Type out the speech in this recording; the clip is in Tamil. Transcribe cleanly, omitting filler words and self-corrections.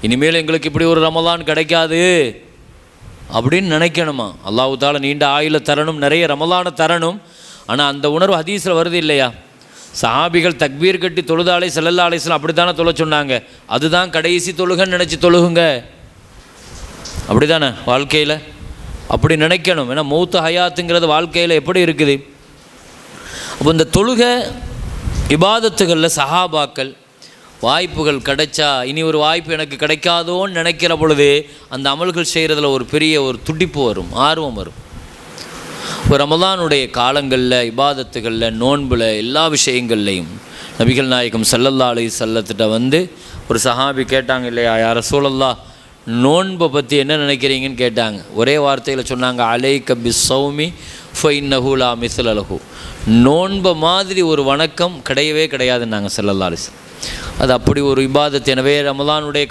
இனிமேல் எங்களுக்கு இப்படி ஒரு ரமலான் கிடைக்காது அப்படின்னு நினைக்கணுமா. அல்லாஹ் தாலா நீண்ட ஆயுள தரணும், நிறைய ரமலானை தரணும். ஆனால் அந்த உணர்வு ஹதீஸில் வருது இல்லையா? சஹாபிகள் தக்பீர் கட்டி தொழுதாலே ஸல்லல்லாஹு அலைஹி வஸல்லம் அப்படி தானே தொழ சொன்னாங்க. அதுதான் கடைசி தொழுகன்னு நினச்சி தொழுகுங்க. அப்படி தானே வாழ்க்கையில் அப்படி நினைக்கணும். ஏன்னா மௌத்து ஹயாத்துங்கிறது வாழ்க்கையில் எப்படி இருக்குது. அப்போ இந்த தொழுகை இபாதத்துகளில் சஹாபாக்கள் வாய்ப்புகள் கிடைச்சா இனி ஒரு வாய்ப்பு எனக்கு கிடைக்காதோன்னு நினைக்கிற பொழுது அந்த அமல்கள் செய்கிறதுல ஒரு பெரிய ஒரு துடிப்பு வரும், ஆர்வம் வரும். இப்போ ரமலானுடைய காலங்களில் இபாதத்துகளில் நோன்பில் எல்லா விஷயங்கள்லையும் நபிகள் நாயகம் ஸல்லல்லாஹு அலைஹி வஸல்லத்திட்ட ஒரு சஹாபி கேட்டாங்க இல்லையா, யா ரசூலல்லாஹ் நோன்பை பற்றி என்ன நினைக்கிறீங்கன்னு கேட்டாங்க. ஒரே வார்த்தையில் சொன்னாங்க, அலைக பிஸ்ஸௌமி ஃபஇன்னஹு லா மிஸ்ல லஹு. நோன்பை மாதிரி ஒரு வணக்கம் கிடையவே கிடையாதுன்னாங்க ஸல்லல்லாஹு அலைஹி வஸல்லம். அது அப்படி ஒரு இபாதத். எனவே ரமலானுடைய